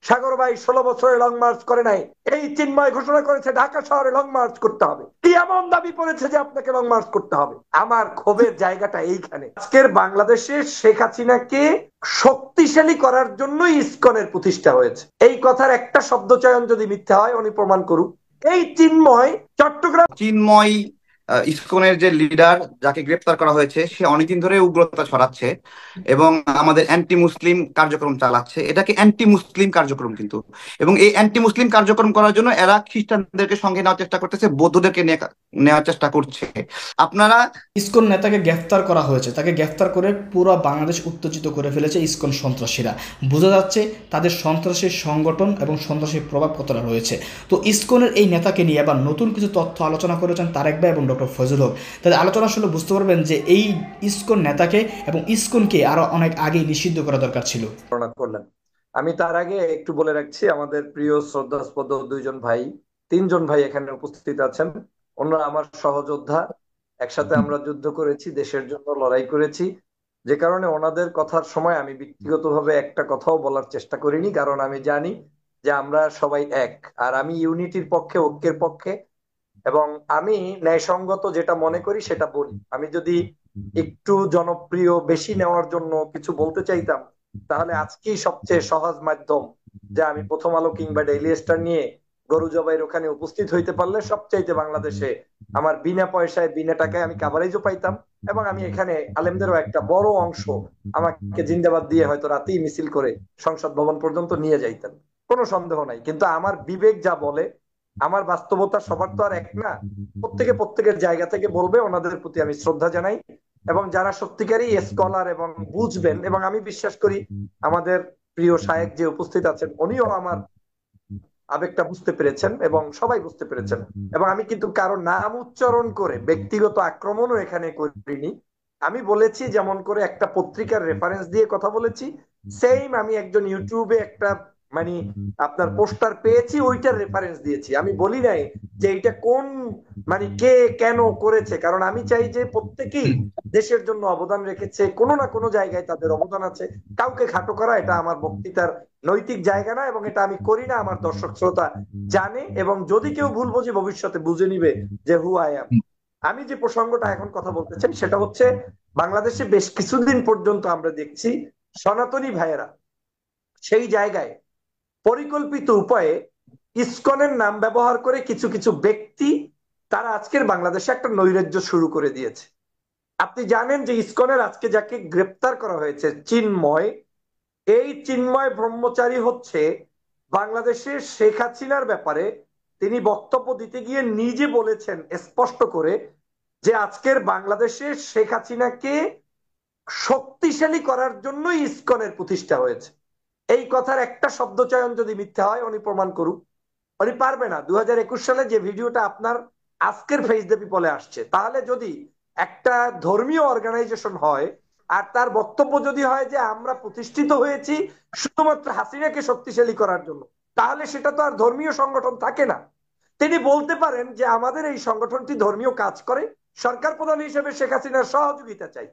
সাগর ভাই 16 বছরে long March করে নাই, এই চিন্ময় ঘোষণা করেছে ঢাকা শহরে লং মার্চ করতে হবে। কি এমন দাবি করেছে যে আপনাকে লং মার্চ করতে হবে? আমার ক্ষোভের জায়গাটা এইখানে। আজকের বাংলাদেশে শেখ হাসিনাকে শক্তিশালী করার জন্য ইসকনের প্রতিষ্ঠা হয়েছে। এই কথার একটা শব্দ চয়ন যদি মিথ্যা হয় উনি প্রমাণ করুক। এই চিন্ময় চট্টগ্রাম চিন্ময় ইসকনের যে লিডার, যাকে গ্রেপ্তার করা হয়েছে, সে অনেকদিন ধরে উগ্রতা ছড়াচ্ছে এবং আমাদের অ্যান্টি মুসলিম কার্যক্রম চালাচ্ছে। এটাকে অ্যান্টি মুসলিম কার্যক্রম কিন্তু, এবং এই অ্যান্টি মুসলিম কার্যক্রম করার জন্য এরা খ্রিস্টানদেরকে সঙ্গে নেওয়ার চেষ্টা করতেছে, বৌদ্ধদেরকে নেওয়ার চেষ্টা করছে। আপনারা ইসকন নেতাকে গ্রেফতার করা হয়েছে, তাকে গ্রেফতার করে পুরো বাংলাদেশ উত্তেজিত করে ফেলেছে ইসকন সন্ত্রাসীরা। বোঝা যাচ্ছে তাদের সন্ত্রাসী সংগঠন এবং সন্ত্রাসী প্রভাব কতটা রয়েছে। তো ইসকনের এই নেতাকে নিয়ে আবার নতুন কিছু তথ্য আলোচনা করেছেন তারেক ভাই এবং ডক্টর ফজল হক। তাদের আলোচনা শুনলে বুঝতে পারবেন যে এই ইসকন নেতাকে এবং ইসকনকে আরও অনেক আগেই নিষিদ্ধ করা দরকার ছিল। করলেন। আমি তার আগে একটু বলে রাখছি, আমাদের প্রিয় শ্রদ্ধাস্পদ দুইজন ভাই, তিনজন ভাই এখানে উপস্থিত আছেন। ওনারা আমার সহযোদ্ধা, একসাথে আমরা যুদ্ধ করেছি, দেশের জন্য লড়াই করেছি। যে কারণে ওনাদের কথার সময় আমি ব্যক্তিগতভাবে একটা কথাও বলার চেষ্টা করিনি, কারণ আমি জানি যে আমরা সবাই এক। আর আমি ইউনিটির পক্ষে, ঐক্যের পক্ষে, এবং আমি ন্যায়সঙ্গত যেটা মনে করি সেটা বলি। আমি যদি একটু জনপ্রিয় বেশি নেওয়ার জন্য কিছু বলতে চাইতাম, তাহলে আজকেই সবচেয়ে সহজ মাধ্যম যে আমি প্রথম আলো কিংবা ডেইলি স্টার নিয়ে গরু জবাইয়ের ওখানে উপস্থিত হইতে পারলে সবচাইতে বাংলাদেশে আমার বিনা পয়সায় বিনা টাকায় আমি কাভারেজও পাইতাম, এবং আমি এখানে আলেমদেরও একটা বড় অংশ আমাকে জিন্দাবাদ দিয়ে হয়তো রাতেই মিছিল করে সংসদ ভবন পর্যন্ত নিয়ে যাইতেন, কোনো সন্দেহ নাই। কিন্তু আমার বিবেক যা বলে, আমার বাস্তবতা সবার তো আর এক না, প্রত্যেকে প্রত্যেকের জায়গা থেকে বলবে। ওনাদের প্রতি আমি শ্রদ্ধা জানাই, এবং যারা সত্যিকারই স্কলার এবং বুঝবেন, এবং আমি বিশ্বাস করি আমাদের প্রিয় শায়েক যে উপস্থিত আছেন উনিও আমার আবেগটা বুঝতে পেরেছেন এবং সবাই বুঝতে পেরেছেন। এবং আমি কিন্তু কারো নাম উচ্চারণ করে ব্যক্তিগত আক্রমণও এখানে করিনি। আমি বলেছি যেমন করে একটা পত্রিকার রেফারেন্স দিয়ে কথা বলেছি, সেম আমি একজন ইউটিউবে একটা মানে আপনার পোস্টার পেয়েছি, ওইটার রেফারেন্স দিয়েছি। আমি বলি নাই যে এটা কোন মানে কে কেন করেছে, কারণ আমি চাই যে প্রত্যেকেই দেশের জন্য অবদান রেখেছে, কোনো না কোনো জায়গায় তাদের অবদান আছে। কাউকে খাটো করা এটা আমার বক্তৃতার নৈতিক জায়গা না, এবং এটা আমি করি না। আমার দর্শক শ্রোতা জানে, এবং যদি কেউ ভুল বোঝে ভবিষ্যতে বুঝে নিবে যে হু আই এম। আমি যে প্রসঙ্গটা এখন কথা বলতে চাই সেটা হচ্ছে, বাংলাদেশে বেশ কিছুদিন পর্যন্ত আমরা দেখছি সনাতনী ভাইয়েরা সেই জায়গায় পরিকল্পিত উপায়ে ইসকনের নাম ব্যবহার করে কিছু কিছু ব্যক্তি তারা আজকের বাংলাদেশে একটা নৈরাজ্য শুরু করে দিয়েছে। আপনি জানেন যে ইসকনের আজকে যাকে গ্রেপ্তার করা হয়েছে চিন্ময়, এই চিন্ময় ব্রহ্মচারী হচ্ছে বাংলাদেশের শেখ হাসিনার ব্যাপারে তিনি বক্তব্য দিতে গিয়ে নিজে বলেছেন স্পষ্ট করে যে আজকের বাংলাদেশে শেখ হাসিনাকে শক্তিশালী করার জন্য ইসকনের প্রতিষ্ঠা হয়েছে। এই কথার একটা শব্দ চয়ন যদি মিথ্যা হয় উনি প্রমাণ করুক। উনি পারবে না। 2021 সালে যে ভিডিওটা আপনার আজকের ফেস দ্য পিপলে আসছে, তাহলে যদি একটা ধর্মীয় অর্গানাইজেশন হয় আর তার বক্তব্য যদি হয় যে আমরা প্রতিষ্ঠিত হয়েছি শুধুমাত্র হাসিনাকে শক্তিশালী করার জন্য, তাহলে সেটা তো আর ধর্মীয় সংগঠন থাকে না। তিনি বলতে পারেন যে আমাদের এই সংগঠনটি ধর্মীয় কাজ করে, সরকার প্রধান হিসেবে শেখ হাসিনার সহযোগিতা চাই,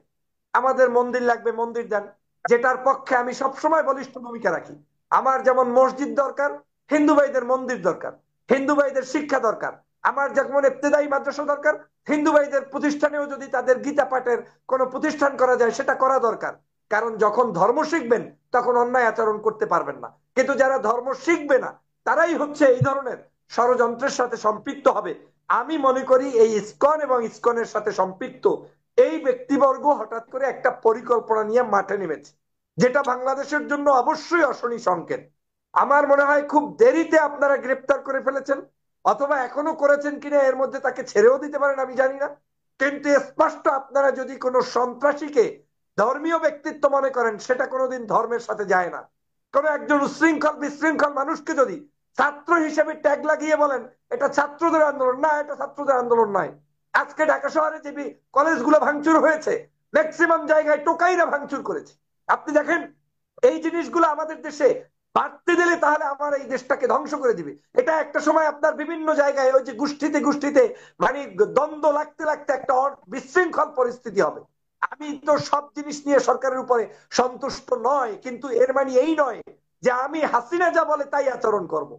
আমাদের মন্দির লাগবে মন্দির দেন, যেটার পক্ষে আমি সবসময় বলিষ্ঠ ভূমিকা রাখি। আমার যেমন মসজিদ দরকার, হিন্দু ভাইদের মন্দির দরকার, হিন্দু ভাইদের শিক্ষা দরকার। আমার যেমন ইবতেদায়ী মাদ্রাসা দরকার, হিন্দু ভাইদের প্রতিষ্ঠানেও যদি তাদের গীতা পাঠের কোন প্রতিষ্ঠান করা যায় সেটা করা দরকার। কারণ যখন ধর্ম শিখবেন তখন অন্যায় আচরণ করতে পারবেন না। কিন্তু যারা ধর্ম শিখবে না তারাই হচ্ছে এই ধরনের ষড়যন্ত্রের সাথে সম্পৃক্ত হবে। আমি মনে করি এই ইসকন এবং ইসকনের সাথে সম্পৃক্ত এই ব্যক্তিবর্গ হঠাৎ করে একটা পরিকল্পনা নিয়ে মাঠে নেমেছে, যেটা বাংলাদেশের জন্য অবশ্যই অশনি সংকেত। আমার মনে হয় খুব দেরিতে আপনারা গ্রেপ্তার করে ফেলেছেন, অথবা এখনো করেছেন কিনা এর মধ্যে তাকে ছেড়েও দিতে পারেন, আমি জানি না। কিন্তু স্পষ্ট আপনারা যদি কোনো সন্ত্রাসীকে ধর্মীয় ব্যক্তিত্ব মনে করেন, সেটা কোনোদিন ধর্মের সাথে যায় না। কোন একজন উশৃঙ্খল বিশৃঙ্খল মানুষকে যদি ছাত্র হিসেবে ট্যাগ লাগিয়ে বলেন এটা ছাত্রদের আন্দোলন, না এটা ছাত্রদের আন্দোলন নয়। আজকে ঢাকা শহরে যে কলেজগুলো ভাঙচুর হয়েছে, ম্যাক্সিমাম জায়গায় টোকাইরা ভাঙচুর করেছে। আপনি দেখেন এই জিনিসগুলো আমাদের দেশে বাড়তে দিলে তাহলে আমার এই দেশটাকে ধ্বংস করে দিবে। এটা একটা সময় আপনার বিভিন্ন জায়গায় ওই যে গোষ্ঠীতে গোষ্ঠীতে মানে দ্বন্দ্ব লাগতে লাগতে একটা বিশৃঙ্খল পরিস্থিতি হবে। আমি তো সব জিনিস নিয়ে সরকারের উপরে সন্তুষ্ট নয়, কিন্তু এর মানে এই নয় যে আমি হাসিনা যা বলে তাই আচরণ করব।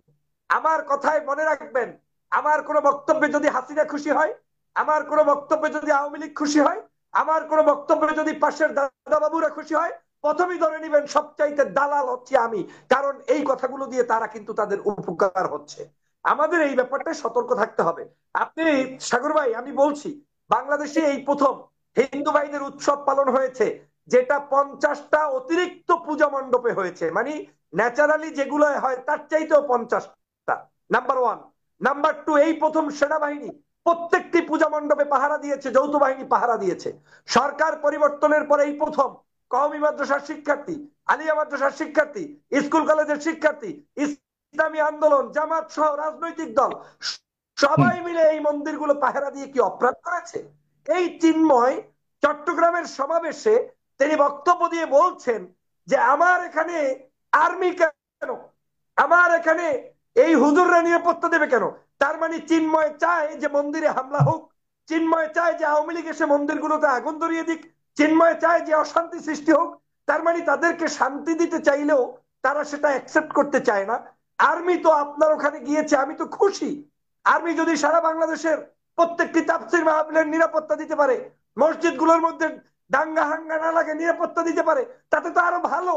আমার কথায় মনে রাখবেন, আমার কোনো বক্তব্যে যদি হাসিনা খুশি হয়, আমার কোনো বক্তব্যে যদি আওয়ামী লীগ খুশি হয়, আমার কোনো বক্তব্যে যদি পাশের দাদা বাবুরা খুশি হয়, প্রথমেই ধরে নিবেন সবচাইতে দালাল হচ্ছে আমি। কারণ এই কথাগুলো দিয়ে তারা কিন্তু তাদের উপকার হচ্ছে। আমাদের এই ব্যাপারটা সতর্ক থাকতে হবে। আপনি সাগর ভাই, আমি বলছি, বাংলাদেশে এই প্রথম হিন্দু ভাইদের উৎসব পালন হয়েছে, যেটা 50টা অতিরিক্ত পূজা মণ্ডপে হয়েছে, মানে ন্যাচারালি যেগুলো হয় তার চাইতেও 50টা। Number one. নাম্বার টু, এই প্রথম সেনাবাহিনী প্রত্যেকটি পূজা মণ্ডপে পাহারা দিয়েছে, যৌথ বাহিনী পাহারা দিয়েছে। সরকার পরিবর্তনের পরে এই প্রথম কওমি মাদ্রাসার শিক্ষার্থী, আলিয়া মাদ্রাসার শিক্ষার্থী, স্কুল কলেজের শিক্ষার্থী, ইসলামী আন্দোলন, জামাত সহ রাজনৈতিক দল সবাই মিলে এই মন্দিরগুলো পাহারা দিয়ে কি অপরাধ করেছে? এই চিন্ময় চট্টগ্রামের সমাবেশে তিনি বক্তব্য দিয়ে বলছেন যে আমার এখানে আর্মি কেন, আমার এখানে এই হুজুররা নিরাপত্তা দেবে কেন? তার মানে চিন্ময় চায় যে মন্দিরে হামলা হোক, চিন্ময় চায় যে আওয়ামী লীগ এসে মন্দিরগুলোতে আগুন ধরিয়ে দিক, চিন্ময় চায় যে অশান্তি সৃষ্টি হোক। তার মানে তাদেরকে শান্তি দিতে চাইলেও তারা সেটা অ্যাকসেপ্ট করতে চায় না। আর্মি তো আপনার ওখানে গিয়েছে, আমি তো খুশি। আর্মি যদি সারা বাংলাদেশের প্রত্যেকটি তাফসীর মাহফিলের নিরাপত্তা দিতে পারে, মসজিদগুলোর মধ্যে দাঙ্গা হাঙ্গা না লাগে নিরাপত্তা দিতে পারে, তাতে তো আরো ভালো।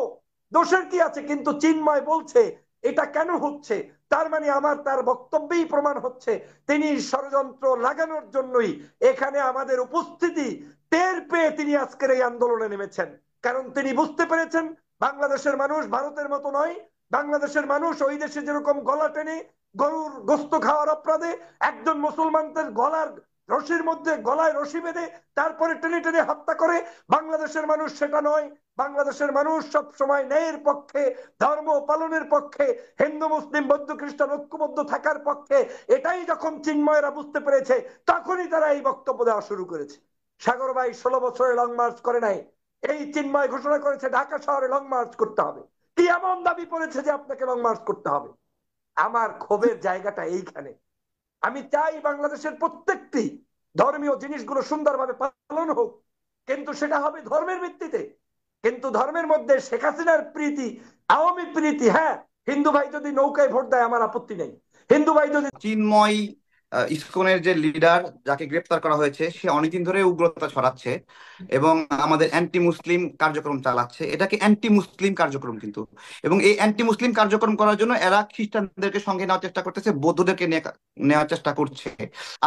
দোষের কি আছে? কিন্তু চিন্ময় বলছে এটা কেন হচ্ছে, তার মানে আমার তার বক্তব্যেই প্রমাণ হচ্ছে তিনি ষড়যন্ত্র লাগানোর জন্যই এখানে আমাদের উপস্থিতি টের পেয়ে তিনি আজকের এই আন্দোলনে নেমেছেন। কারণ তিনি বুঝতে পেরেছেন বাংলাদেশের মানুষ ভারতের মতো নয়। বাংলাদেশের মানুষ ওই দেশে যেরকম গলা টেনে গরুর গোস্ত খাওয়ার অপরাধে একজন মুসলমানদের গলার রশির মধ্যে গলায় রশি বেঁধে তারপরে টেনে টেনে হত্যা করে, বাংলাদেশের মানুষ সেটা নয়। বাংলাদেশের মানুষ সব সময় ন্যায়ের পক্ষে, ধর্ম পালনের পক্ষে, হিন্দু মুসলিম বৌদ্ধ খ্রিস্টান ঐক্যবদ্ধ থাকার পক্ষে। এটাই যখন চিন্ময়রা বুঝতে পেরেছে, তখনই তারা এই বক্তব্য দেওয়া শুরু করেছে। সাগর ভাই 16 বছরে লং মার্চ করে নাই, এই চিন্ময় ঘোষণা করেছে ঢাকা শহরে লং মার্চ করতে হবে। কি এমন দাবি করেছে যে আপনাকে লং মার্চ করতে হবে? আমার ক্ষোভের জায়গাটা এইখানে। আমি চাই বাংলাদেশের প্রত্যেকটি ধর্মীয় জিনিসগুলো সুন্দরভাবে পালন হোক, কিন্তু সেটা হবে ধর্মের ভিত্তিতে। কিন্তু ধর্মের মধ্যে শেখ হাসিনার প্রীতি, আওয়ামী প্রীতি, হ্যাঁ, হিন্দু ভাই যদি নৌকায় ভোট দেয় আমার আপত্তি নেই। হিন্দু ভাই যদি চিন্ময় ইসকনের যে লিডার যাকে গ্রেপ্তার করা হয়েছে, সে অনেকদিন ধরে উগ্রতা ছড়াচ্ছে এবং আমাদের অ্যান্টি মুসলিম কার্যক্রম চালাচ্ছে। এটাকে অ্যান্টি মুসলিম কার্যক্রম কিন্তু, এবং এই অ্যান্টি মুসলিম কার্যক্রম করার জন্য এরা খ্রিস্টানদেরকে সঙ্গে নেওয়ার চেষ্টা করতেছে, বৌদ্ধদেরকে নেওয়ার চেষ্টা করছে।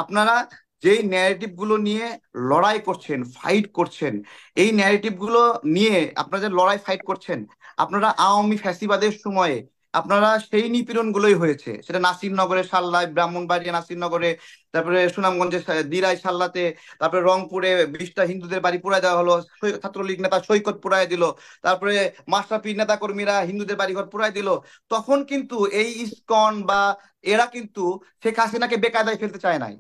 আপনারা যেই ন্যারেটিভ গুলো নিয়ে লড়াই করছেন, ফাইট করছেন, এই ন্যারেটিভ গুলো নিয়ে আপনারা যে লড়াই ফাইট করছেন, আপনারা আওয়ামী ফ্যাসিবাদের সময়ে আপনারা সেই নিপীড়ন গুলোই হয়েছে, সেটা নাসিরনগরে, সাল্লায়, ব্রাহ্মণবাড়িয়া নাসিরনগরে, তারপরে সুনামগঞ্জে দিরাই সাল্লাতে, তারপরে রংপুরে 20টা হিন্দুদের বাড়ি পুড়ায় দেওয়া হলো, ছাত্রলীগ নেতা সৈকত পুড়ায় দিল, তারপরে মাশরাফি নেতা কর্মীরা হিন্দুদের বাড়িঘর পুড়ায় দিল। তখন কিন্তু এই ইসকন বা এরা কিন্তু শেখ হাসিনাকে বেকায়দায় ফেলতে চায় নাই।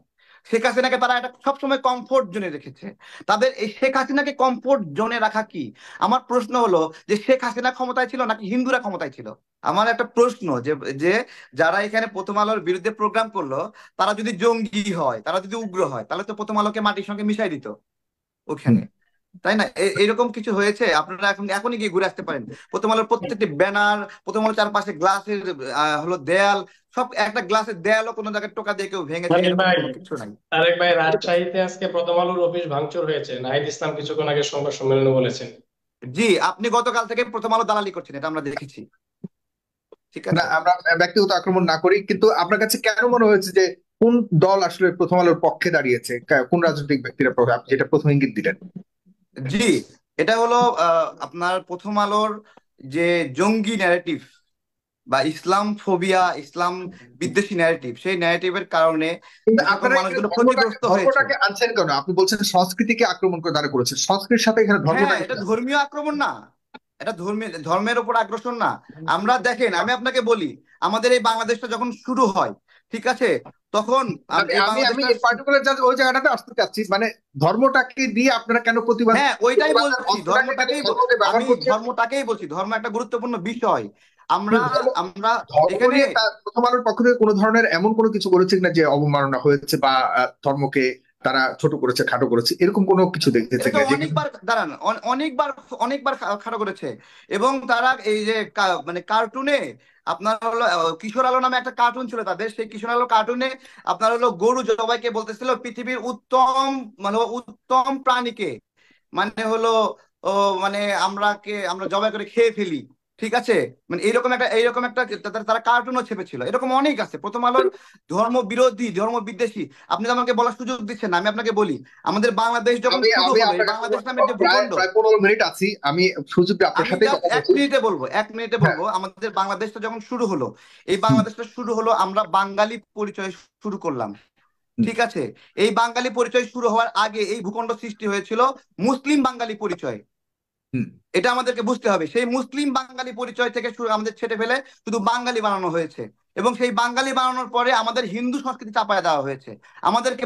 শেখ হাসিনাকে তারা একটা সবসময় কমফোর্ট জোনে রেখেছে। তাদের এই শেখ হাসিনাকে কমফোর্ট জোনে রাখা কি? আমার প্রশ্ন হলো যে শেখ হাসিনা ক্ষমতায় ছিল নাকি হিন্দুরা ক্ষমতায় ছিল? আমার একটা প্রশ্ন, যে যে যারা এখানে প্রথম আলোর বিরুদ্ধে প্রোগ্রাম করলো, তারা যদি জঙ্গি হয়, তারা যদি উগ্র হয়, তাহলে তো প্রথম আলোকে মাটির সঙ্গে মিশাই দিত ওখানে, তাই না? এরকম কিছু হয়েছে? আপনারা এখন এখনই গিয়ে ঘুরে আসতে পারেন। প্রথম আলোর প্রত্যেকটি ব্যানার, প্রথম আলোর চারপাশে গ্লাসের হলো দেয়াল, সব একটা গ্লাসের দেয়ালও কোনো জায়গায় টোকা দিয়ে কেউ ভেঙেছে তারেক এরকম ভাই, কোনো কিছু নাই। তারেক ভাই, রাজশাহীতে আজকে প্রথম আলোর অফিস ভাঙচুর হয়েছে, নাহিদ ইসলাম কিছুক্ষণ আগে সংবাদ সম্মেলনে বলেছেন। জি, আপনি গতকাল থেকে প্রথম আলো দালালি করছেন, এটা আমরা দেখেছি। ঠিক না, আছে, আমরা ব্যক্তিগত আক্রমণ না করি, কিন্তু আপনার কাছে কেন মনে হয়েছে যে কোন দল আসলে প্রথম আলোর পক্ষে দাঁড়িয়েছে, কোন রাজনৈতিক ব্যক্তিরা আপনি যেটা প্রথম ইঙ্গিত দিলেন? জি, এটা হলো আপনার প্রথম আলোর যে জঙ্গি ন্যারেটিভ বা ইসলাম ফোবিয়া, ইসলাম বিদ্বেষী ন্যারেটিভ, সেই ন্যারেটিভের কারণে কিন্তু যে সকল আপনারা এখানে মানুষগুলো ক্ষতিগ্রস্ত হয়েছে। ধর্মটাকে আনছেন কেন? আপনি বলছেন সংস্কৃতিকে আক্রমণ করে তারা করেছে, সংস্কৃতির সাথে এখানে হ্যাঁ, ধর্মটাকে এটা ধর্মীয় আক্রমণ না, এটা ধর্মের উপর আগ্রাসন না। আমরা দেখেন, আমি আপনাকে বলি, আমাদের এই বাংলাদেশটা যখন শুরু হয়, ঠিক আছে, তখন আমি এই আমি আমি বাংলাদেশটা, এই পার্টিকুলার ওই জায়গাটাতে আসতে চাচ্ছি, মানে ধর্মটাকে দিয়ে আপনারা কেন প্রতিবাদ, হ্যাঁ ওইটাই প্রতিবাদের বলছি, অস্ত্রটাকে কেন ধর্মকে ব্যবহার আমি করছেন? ধর্মটাকেই বলছি, ধর্ম একটা গুরুত্বপূর্ণ বিষয়। আমরা আমরা ধর্ম এখানে নিয়ে প্রথম আলোর পক্ষ থেকে কোনো ধরনের এমন কোনো কিছু বলেছে কিনা যে অবমাননা হয়েছে বা ধর্মকে তারা ছোট করেছে, খাটো করেছে, এরকম কোনো কিছু দেখেছে এটাকে কিনা যেখানে? অনেকবার দাঁড়ান, অনেকবার অনেকবার খাড়া করেছে। এবং তারা এই যে মানে কার্টুনে আপনার হলো কিশোর আলো নামে একটা কার্টুন ছিল তাদের, সেই কিশোর আলো কার্টুনে আপনার হলো গরু জবাইকে বলতেছিল পৃথিবীর উত্তম, মানে উত্তম প্রাণীকে, মানে হলো ও মানে আমরা জবাই করে খেয়ে ফেলি। ঠিক আছে, মানে এইরকম একটা তারা কার্টুনও ছেপেছিল। এরকম অনেক আছে প্রথম আলোর ধর্ম বিরোধী, ধর্ম বিদ্বেষী। আপনি তো আমাকে বলার সুযোগ দিচ্ছেন না, আমি আপনাকে বলি। আমাদের বাংলাদেশ যখন আমি শুরু আমি হলো, এই আপনার কাছে বাংলাদেশ নামের যে প্রায় ভূখণ্ড, প্রায় 15 মিনিট আছি, আমি সুযোগ আপনার আমি সাথেই জাস্ট কথা এক বলছি। মিনিটে বলবো, এক মিনিটে হ্যাঁ। বলবো। আমাদের বাংলাদেশটা যখন শুরু হলো, এই হুম, বাংলাদেশটা শুরু হলো আমরা বাঙালি পরিচয় শুরু করলাম। হুম, ঠিক আছে, এই বাঙালি পরিচয় শুরু হওয়ার আগে এই ভূখণ্ড সৃষ্টি হয়েছিল মুসলিম বাঙালি পরিচয়। হুম। এটা আমাদেরকে বুঝতে হবে। সেই মুসলিম বাঙালি পরিচয় থেকে শুরু আমাদের ছেটে ফেলে শুধু বাঙালি বানানো হয়েছে। এবং সেই বাঙালি বানানোর পরে আমাদের হিন্দু সংস্কৃতি চাপায় দেওয়া হয়েছে। আমাদেরকে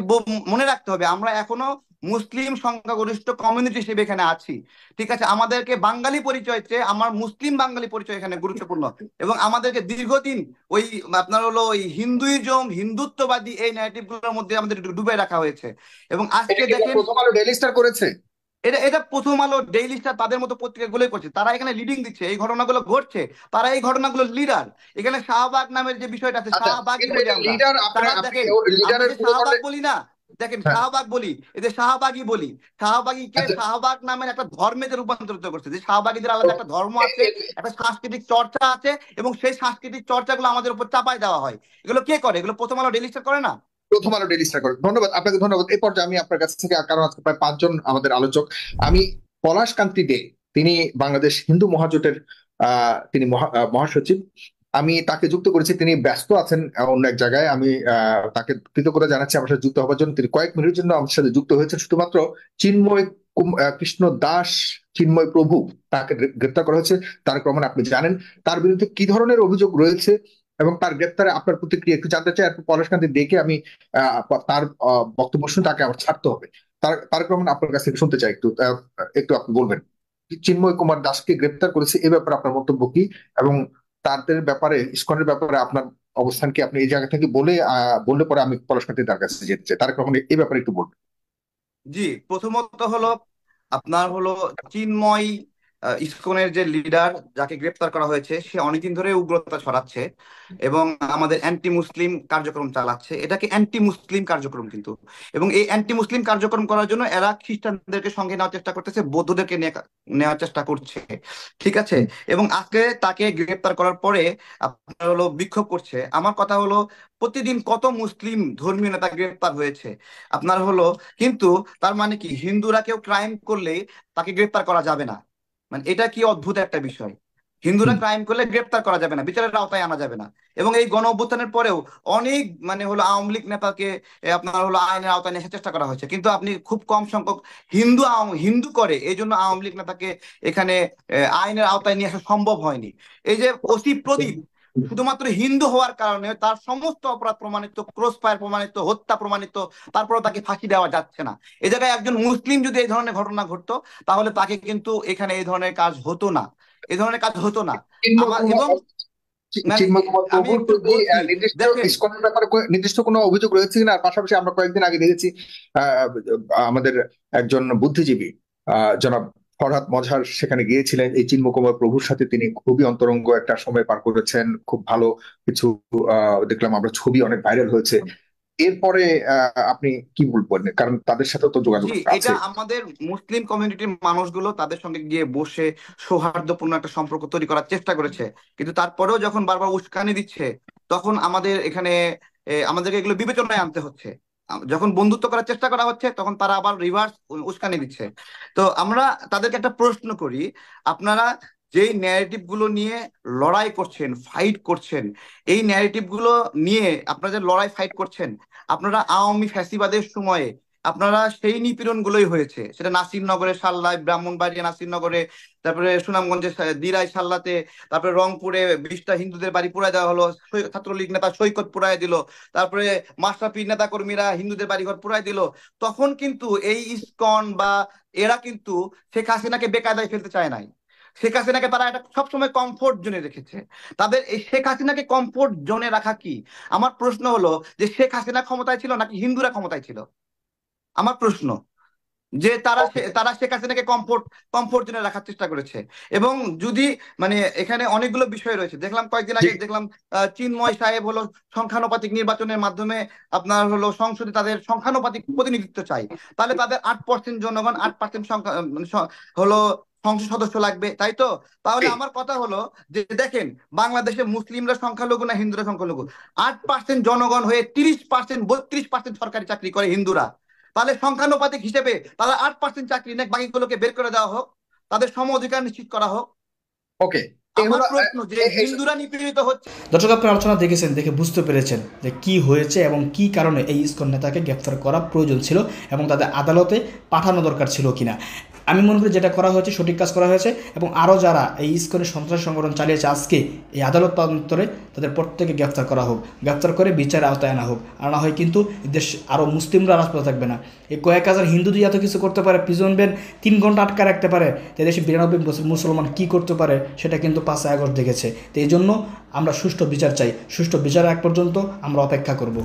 মনে রাখতে হবে আমরা এখনো মুসলিম সংখ্যাগরিষ্ঠ কমিউনিটি হিসেবে এখানে আছি। ঠিক আছে, আমাদেরকে বাঙালি পরিচয় চেয়ে আমার মুসলিম বাঙালি পরিচয় এখানে গুরুত্বপূর্ণ। এবং আমাদেরকে দীর্ঘদিন ওই আপনার হলো ওই হিন্দুইজম, হিন্দুত্ববাদী এই ন্যারেটিভ গুলোর মধ্যে আমাদের ডুবে রাখা হয়েছে। এবং এটা আজকে কি দেখেন, প্রথম আলো ডেইলি স্টার করেছে? এটা এটা প্রথম আলো, ডেইলি স্টার তাদের মতো পত্রিকাগুলোই করছে। তারা এখানে লিডিং দিচ্ছে, এই ঘটনাগুলো ঘটছে, তারা এই ঘটনাগুলো লিডার। এখানে শাহবাগ নামের যে বিষয়টা আছে, আচ্ছা, শাহবাগই কিন্তু বলি এটা আমরা। লিডার, তারা আপনি দেখেন, আমরা লিডারের যে পুরো শাহবাগ দলে। বলি না, দেখেন হ্যাঁ। শাহবাগ বলি, এদের শাহবাগই বলি। শাহবাগীকে আচ্ছা। শাহবাগ নামের একটা ধর্মেতে রূপান্তরিত করছে, যে শাহবাগীদের তো আলাদা একটা ধর্ম আছে, একটা সাংস্কৃতিক চর্চা আছে, এবং সেই সাংস্কৃতিক চর্চাগুলো আমাদের উপর চাপায় দেওয়া হয়। এগুলো কে করে? এগুলো প্রথম আলো ডেইলি স্টার করে না। প্রথম আলো ডেইলি স্টার করে। ধন্যবাদ আপনাকে, ধন্যবাদ। এই পর্যায়ে আমি আপনার কাছ থেকে, কারণ আজকে প্রায় 5 জন আমাদের আলোচক, আমি পলাশ কান্তি দে, তিনি বাংলাদেশ হিন্দু মহাজোটের তিনি মহাসচিব, আমি তাকে যুক্ত করেছি। তিনি ব্যস্ত আছেন অন্য এক জায়গায়। আমি তাকে কৃতজ্ঞতা জানাচ্ছি আমার সাথে যুক্ত হওয়ার জন্য। তিনি কয়েক মিনিটের জন্য আমার সাথে যুক্ত হয়েছেন। শুধুমাত্র চিন্ময় কৃষ্ণ দাস, চিন্ময় প্রভু, তাকে গ্রেপ্তার করা হয়েছে। তার ক্রমে আপনি জানেন তার বিরুদ্ধে কি ধরনের অভিযোগ রয়েছে এবং তার গ্রেপ্তারে আপনার প্রতিক্রিয়া একটু জানতে চাই। আর পলাশকান্তি দেখে আমি তার বক্তব্য শুনে তাকে আবার ছাড়তে হবে। তার ক্রমে আপনার কাছ থেকে শুনতে চাই, একটু একটু আপনি বলবেন চিন্ময় কুমার দাসকে গ্রেপ্তার করেছে এ ব্যাপারে আপনার মন্তব্য কি, এবং তাদের ব্যাপারে, ইসকনের ব্যাপারে আপনার অবস্থান কি? আপনি এই জায়গা থেকে বললে পরে আমি পলাশকান্তি তার কাছে যেতে চাই। তার ক্রমে এই ব্যাপারে একটু বলবেন। জি, প্রথমত হলো আপনার হলো চিন্ময়, ইসকনের যে লিডার যাকে গ্রেপ্তার করা হয়েছে, সে অনেকদিন ধরে উগ্রতা ছড়াচ্ছে এবং আমাদের অ্যান্টি মুসলিম কার্যক্রম চালাচ্ছে। এটাকে অ্যান্টি মুসলিম কার্যক্রম কিন্তু। এবং এই অ্যান্টি মুসলিম কার্যক্রম করার জন্য এরা খ্রিস্টানদেরকে সঙ্গে নেওয়ার চেষ্টা করতেছে, বৌদ্ধদেরকে নেওয়ার চেষ্টা করছে। ঠিক আছে, এবং আজকে তাকে গ্রেপ্তার করার পরে আপনার হলো বিক্ষোভ করছে। আমার কথা হলো, প্রতিদিন কত মুসলিম ধর্মীয় নেতা গ্রেপ্তার হয়েছে আপনার হলো, কিন্তু তার মানে কি হিন্দুরা কেউ ক্রাইম করলে তাকে গ্রেপ্তার করা যাবে না? মানে এটা কি অদ্ভুত একটা বিষয়! হিন্দুরা হুম। ক্রাইম করলে গ্রেপ্তার করা যাবে না, বিচারের আওতায় আনা যাবে না। এবং এই গণ অভ্যুত্থানের পরেও অনেক মানে হলো আওয়ামী লীগ নেতাকে আপনার হলো আইনের আওতায় নিয়ে আসার চেষ্টা করা হয়েছে, কিন্তু আপনি খুব কম সংখ্যক হিন্দু করে, এই জন্য আওয়ামী লীগ নেতাকে এখানে আইনের আওতায় নিয়ে আসা সম্ভব হয়নি। এই যে ওসি প্রদীপ, শুধুমাত্র হিন্দু হওয়ার কারণে তার সমস্ত অপরাধ প্রমাণিত, ক্রস ফায়ার প্রমাণিত, হত্যা প্রমাণিত, তারপরে তাকে ফাঁসি দেওয়া যাচ্ছে না। এ জায়গায় একজন মুসলিম যদি এই ধরনের ঘটনা ঘটতো, তাহলে তাকে কিন্তু এখানে এই ধরনের কাজ হতো না, এই ধরনের কাজ হতো না। চিন্ময় আমার কুমার এবং মানে চিন্ময় কুমার আমি প্রভুর একটু প্রতি বলছি, নির্দিষ্ট দেখেন। ইসকনের ব্যাপারে নির্দিষ্ট কোনো অভিযোগ রয়েছে কিনা? আর পাশাপাশি আমরা কয়েকদিন আগে দেখেছি আহ, আমাদের একজন বুদ্ধিজীবী জনাব ফরহাদ মজহার সেখানে গিয়েছিলেন এই চিন্ময় কুমার প্রভুর সাথে। তিনি খুবই অন্তরঙ্গ একটা সময় পার করেছেন, খুব ভালো কিছু দেখলাম আমরা, ছবি অনেক ভাইরাল হয়েছে। এরপরে আপনি কি বলবেন, কারণ তাদের সাথে তো যোগাযোগ জি, এটা আছে। আমাদের মুসলিম কমিউনিটির মানুষগুলো তাদের সঙ্গে গিয়ে বসে সৌহার্দ্যপূর্ণ একটা সম্পর্ক তৈরি করার চেষ্টা করেছে। কিন্তু তারপরেও যখন বারবার উস্কানি দিচ্ছে, তখন আমাদের এখানে আমাদেরকে এগুলো বিবেচনায় আনতে হচ্ছে। যখন বন্ধুত্ব করার চেষ্টা করা হচ্ছে, তখন তারা আবার রিভার্স উস্কানি দিচ্ছে। তো আমরা তাদেরকে একটা প্রশ্ন করি, আপনারা যেই ন্যারেটিভ গুলো নিয়ে লড়াই করছেন, ফাইট করছেন, এই ন্যারেটিভ গুলো নিয়ে আপনারা যে লড়াই ফাইট করছেন, আপনারা আওয়ামী ফ্যাসিবাদের সময়ে আপনারা সেই নিপীড়ন গুলোই হয়েছে, সেটা নাসিরনগরে, সাল্লায়, ব্রাহ্মণবাড়িয়া নাসিরনগরে, তারপরে সুনামগঞ্জে দিরাই সাল্লাতে, তারপরে রংপুরে 20টা হিন্দুদের বাড়ি পুড়ায় দেওয়া হলো, ছাত্রলীগ নেতা সৈকত পুড়ায় দিল, তারপরে মাশরাফি নেতা কর্মীরা হিন্দুদের বাড়িঘর পুড়ায় দিল। তখন কিন্তু এই ইসকন বা এরা কিন্তু শেখ হাসিনাকে বেকায়দায় ফেলতে চায় নাই। শেখ হাসিনাকে তারা একটা সবসময় কমফোর্ট জোনে রেখেছে। তাদের এই শেখ হাসিনাকে কমফোর্ট জোনে রাখা কি? আমার প্রশ্ন হলো যে শেখ হাসিনা ক্ষমতায় ছিল নাকি হিন্দুরা ক্ষমতায় ছিল? আমার প্রশ্ন যে তারা শেখ হাসিনাকে কমফোর্ট জোনে রাখার চেষ্টা করেছে। এবং যদি মানে এখানে অনেকগুলো বিষয় রয়েছে, দেখলাম কয়েকদিন জি। আগে দেখলাম চিন্ময় সাহেব হলো সংখ্যানুপাতিক নির্বাচনের মাধ্যমে আপনার হলো সংসদে তাদের সংখ্যানুপাতিক প্রতিনিধিত্ব চাই, তাহলে তাদের 8% জনগণ 8% সংখ্যা হলো সংসদ সদস্য লাগবে, তাই তো? তাহলে জি। আমার কথা হলো যে দেখেন, বাংলাদেশে মুসলিমরা সংখ্যালঘু না হিন্দুরা সংখ্যালঘু? 8% জনগণ হয়ে 30%, 32% সরকারি চাকরি করে হিন্দুরা। তাহলে সংখ্যানুপাতিক হিসেবে তারা 8% চাকরি নেক, বাকিগুলোকে বের করে দেওয়া হোক, তাদের সম অধিকার নিশ্চিত করা হোক। ওকে, এই আমার হলো প্রশ্ন যে হিন্দুরা নিপীড়িত হচ্ছে। দর্শক, আপনার আলোচনা দেখেছেন, দেখে বুঝতে পেরেছেন যে কি হয়েছে এবং কি কারণে এই ইসকন নেতাকে গ্রেফতার করা প্রয়োজন ছিল এবং তাদের আদালতে পাঠানো দরকার ছিল কিনা। আমি মনে করি যেটা করা হয়েছে সঠিক কাজ করা হয়েছে, এবং আরও যারা এই ইসকনের সন্ত্রাসী সংগঠন চালিয়েছে আজকে এই আদালত প্রান্তরে তাদের প্রত্যেকে গ্রেফতার করা হোক, গ্রেফতার করে বিচারের আওতায় আনা হোক। আর না হয় কিন্তু দেশ আরও মুসলিমরা রাজপথে থাকবে না। এই কয়েক হাজার হিন্দু দিয়ে এত কিছু করতে পারে, প্রিজন ব্যান 3 ঘন্টা আটকা রাখতে পারে, তো দেশে 92 মুসলমান কী করতে পারে সেটা কিন্তু 5ই আগস্ট দেখেছে। তো এই জন্য আমরা সুষ্ঠু বিচার চাই, সুষ্ঠু বিচার এক পর্যন্ত আমরা অপেক্ষা করব।